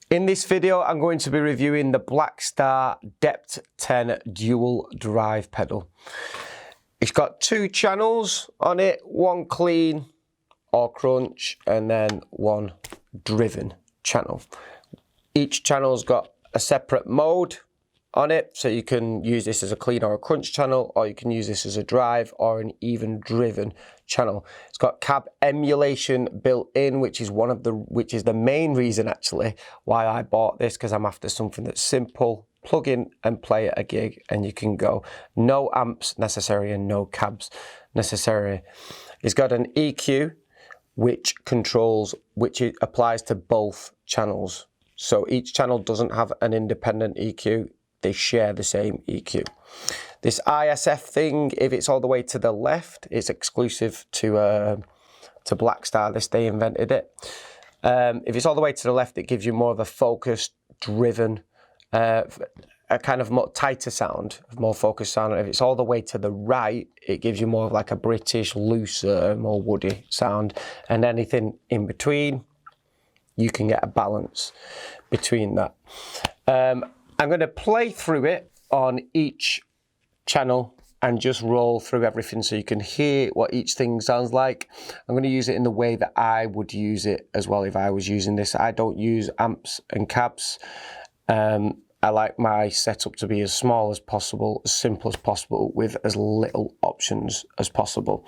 In this video, I'm going to be reviewing the Blackstar Dept 10 dual drive pedal. It's got two channels on it, one clean or crunch, and then one driven channel. Each channel's got a separate mode on it, so you can use this as a clean or a crunch channel, or you can use this as a drive or an even driven channel. It's got cab emulation built in, which is the main reason actually why I bought this, because I'm after something that's simple, plug in and play at a gig and you can go. No amps necessary and no cabs necessary. It's got an EQ which applies to both channels. So each channel doesn't have an independent EQ. They share the same EQ. This ISF thing, if it's all the way to the left, it's exclusive to Blackstar. They invented it. If it's all the way to the left, it gives you more of a focused, driven, a kind of more tighter sound, more focused sound. And if it's all the way to the right, it gives you more of like a British, looser, more woody sound. And anything in between, you can get a balance between that. I'm going to play through it on each channel and just roll through everything so you can hear what each thing sounds like. I'm going to use it in the way that I would use it as well if I was using this. I don't use amps and cabs. I like my setup to be as small as possible, as simple as possible, with as little options as possible.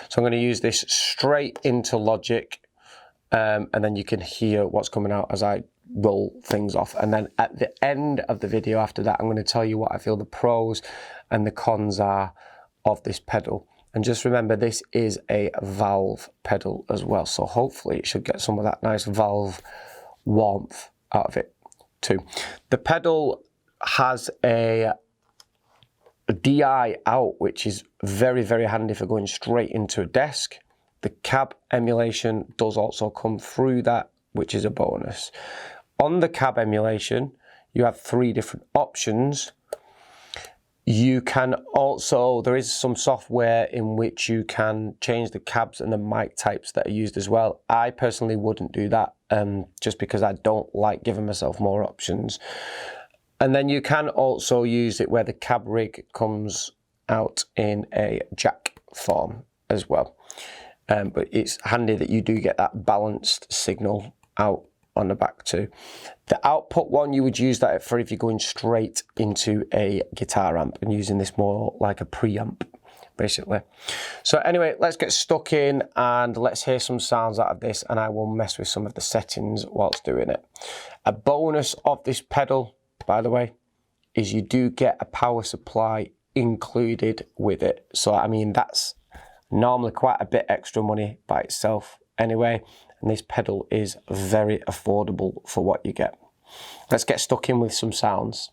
So I'm going to use this straight into Logic, and then you can hear what's coming out as I roll things off. And then at the end of the video after that, I'm going to tell you what I feel the pros and the cons are of this pedal. And just remember, this is a valve pedal as well, so hopefully it should get some of that nice valve warmth out of it too. The pedal has a DI out, which is very, very handy for going straight into a desk. The cab emulation does also come through that, which is a bonus. On the cab emulation, you have three different options. You can also, there is some software in which you can change the cabs and the mic types that are used as well. I personally wouldn't do that, just because I don't like giving myself more options. And then you can also use it where the cab rig comes out in a jack form as well. But it's handy that you do get that balanced signal out on the back too. The output one, you would use that for if you're going straight into a guitar amp and using this more like a preamp, basically. So anyway, let's get stuck in and let's hear some sounds out of this, and I will mess with some of the settings whilst doing it. A bonus of this pedal, by the way, is you do get a power supply included with it. So I mean, that's normally quite a bit extra money by itself anyway, and this pedal is very affordable for what you get. Let's get stuck in with some sounds.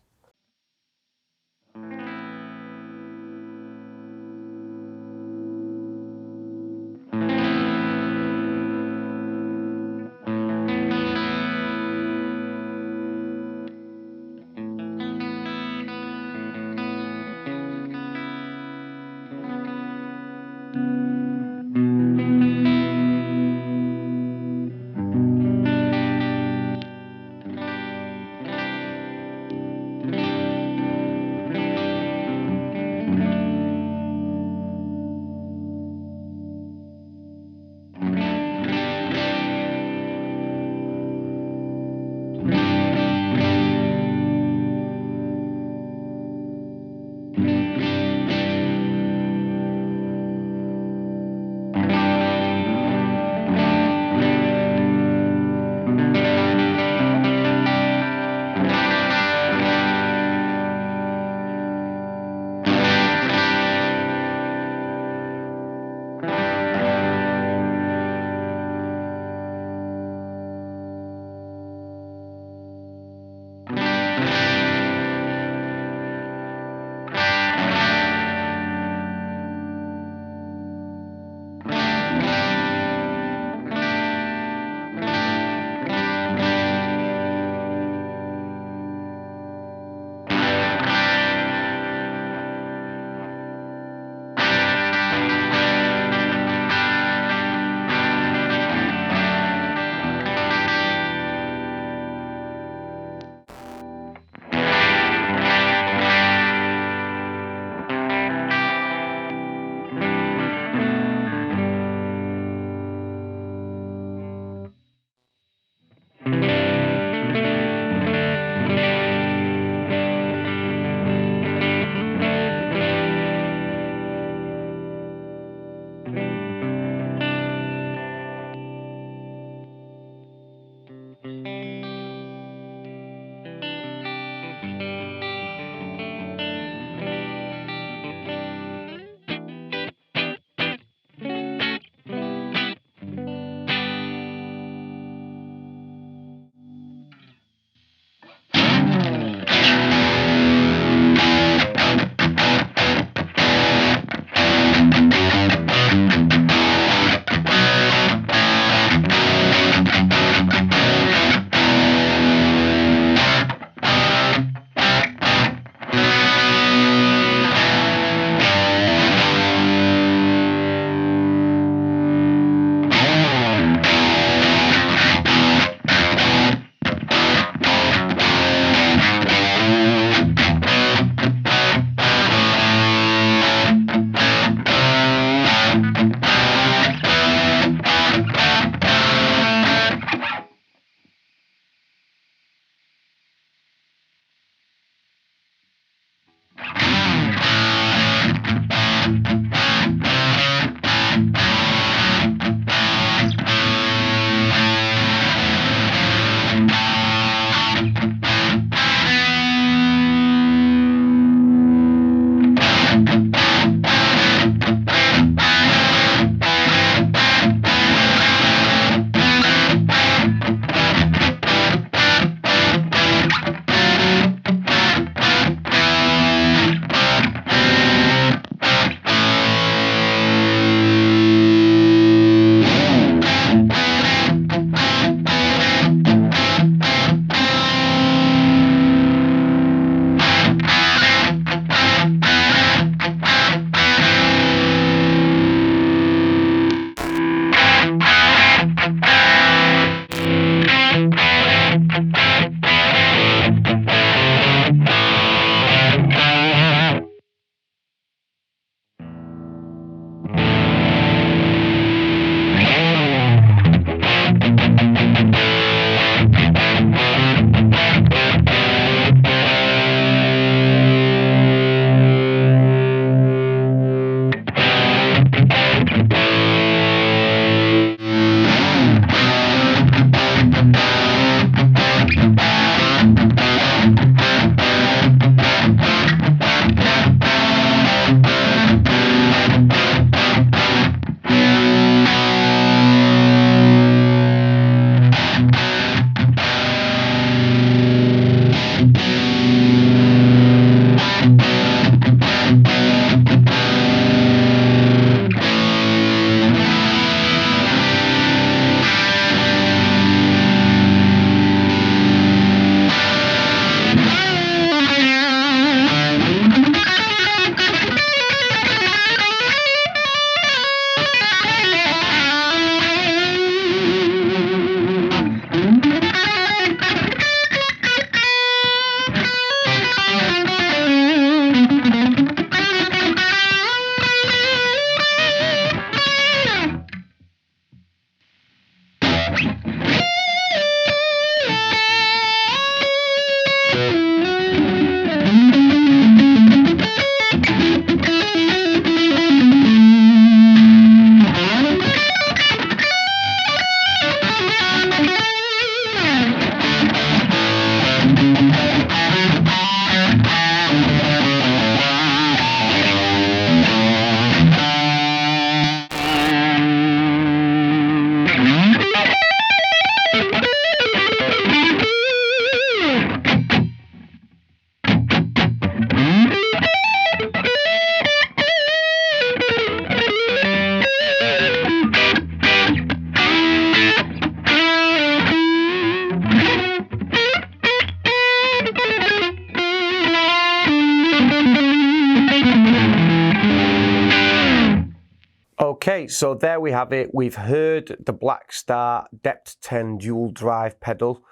Okay, so there we have it. We've heard the Blackstar Dept 10 dual drive pedal,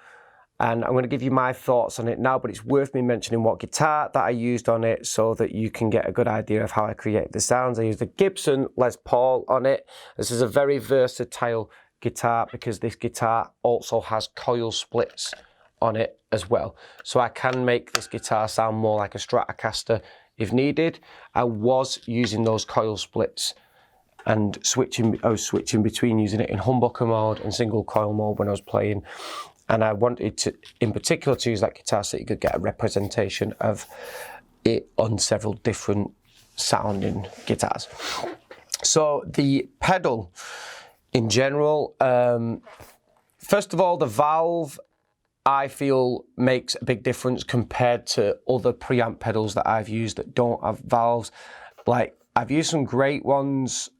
and I'm going to give you my thoughts on it now, but it's worth me mentioning what guitar that I used on it so that you can get a good idea of how I create the sounds. I used a Gibson Les Paul on it. This is a very versatile guitar because this guitar also has coil splits on it as well. So I can make this guitar sound more like a Stratocaster if needed. I was using those coil splits and I was switching between using it in humbucker mode and single coil mode when I was playing. And I wanted to, in particular, to use that guitar so you could get a representation of it on several different sounding guitars. So the pedal in general, first of all, the valve I feel makes a big difference compared to other preamp pedals that I've used that don't have valves. Like, I've used some great ones,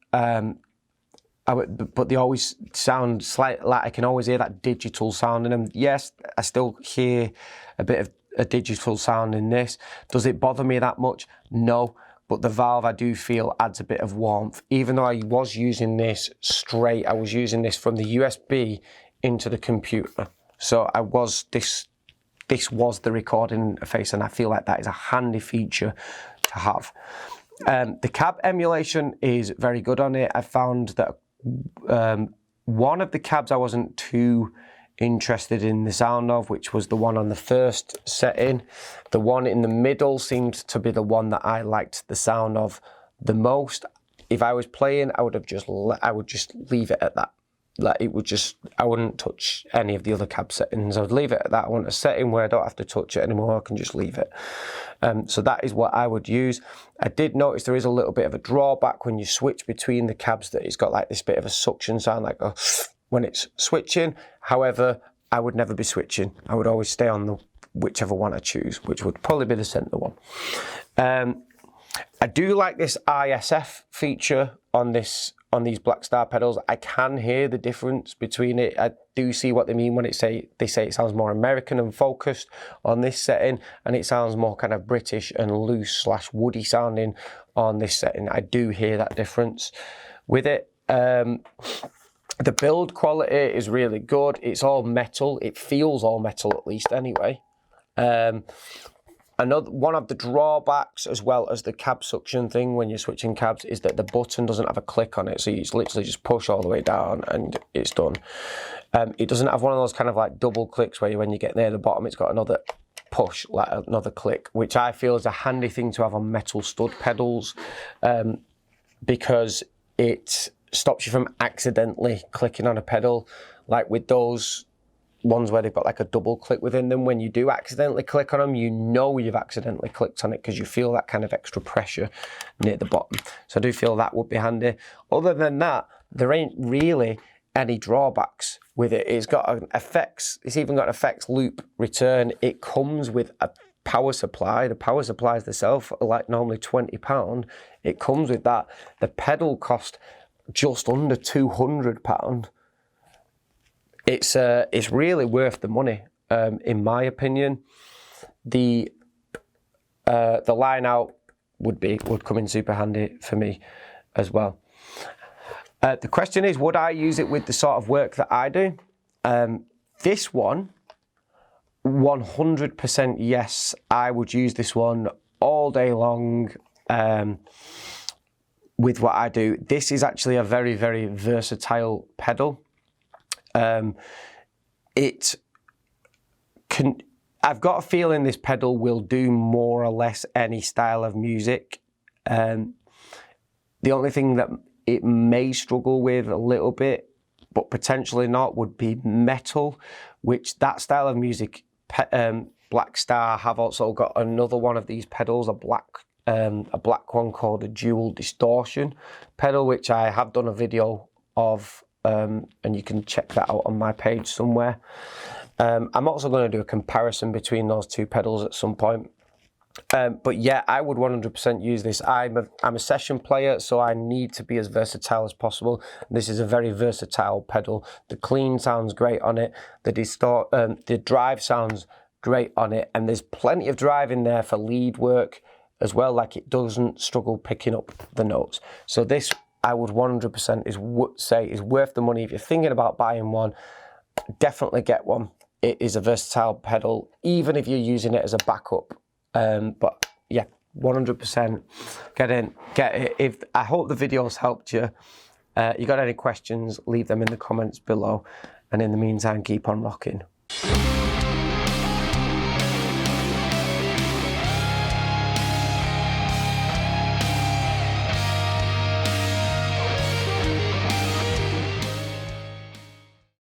but they always sound slightly, like I can always hear that digital sound in them. Yes, I still hear a bit of a digital sound in this. Does it bother me that much? No, but the valve I do feel adds a bit of warmth. Even though I was using this straight, I was using this from the USB into the computer. So this was the recording interface, and I feel like that is a handy feature to have. The cab emulation is very good on it. I found that one of the cabs I wasn't too interested in the sound of, which was the one on the first setting. The one in the middle seemed to be the one that I liked the sound of the most. If I was playing, I would just leave it at that. Like, it would just, I wouldn't touch any of the other cab settings. I would leave it at that. I want a setting where I don't have to touch it anymore. I can just leave it. So that is what I would use. I did notice there is a little bit of a drawback when you switch between the cabs, that it's got like this bit of a suction sound, like when it's switching. However, I would never be switching. I would always stay on the whichever one I choose, which would probably be the center one. I do like this ISF feature on these Blackstar pedals. I can hear the difference between it. I do see what they mean when they say it sounds more American and focused on this setting, and it sounds more kind of British and loose / woody sounding on this setting. I do hear that difference with it. The build quality is really good. It's all metal. It feels all metal, at least anyway. Another one of the drawbacks, as well as the cab suction thing when you're switching cabs, is that the button doesn't have a click on it, so you literally just push all the way down and it's done. It doesn't have one of those kind of like double clicks where when you get near the bottom it's got another push, like another click, which I feel is a handy thing to have on metal stud pedals, because it stops you from accidentally clicking on a pedal. Like with those ones where they've got like a double click within them, when you do accidentally click on them, you know you've accidentally clicked on it because you feel that kind of extra pressure near the bottom. So I do feel that would be handy. Other than that, there ain't really any drawbacks with it. It's got an effects, it's even got an effects loop return. It comes with a power supply. The power supplies themselves are like normally £20. It comes with that. The pedal cost just under £200. It's really worth the money, in my opinion. The line out would come in super handy for me as well. The question is, would I use it with the sort of work that I do? This one, 100% yes. I would use this one all day long with what I do. This is actually a very, very versatile pedal. I've got a feeling this pedal will do more or less any style of music. The only thing that it may struggle with a little bit, but potentially not, would be metal, which that style of music, Blackstar have also got another one of these pedals, a black one called a dual distortion pedal, which I have done a video of. And you can check that out on my page somewhere. I'm also going to do a comparison between those two pedals at some point. But yeah, I would 100% use this. I'm a session player, so I need to be as versatile as possible. This is a very versatile pedal. The clean sounds great on it. The drive sounds great on it, and there's plenty of drive in there for lead work as well. Like, it doesn't struggle picking up the notes. So this, I would 100% say is worth the money. If you're thinking about buying one, definitely get one. It is a versatile pedal, even if you're using it as a backup. But yeah, 100% get it. I hope the video's helped you. You got any questions, leave them in the comments below. And in the meantime, keep on rocking.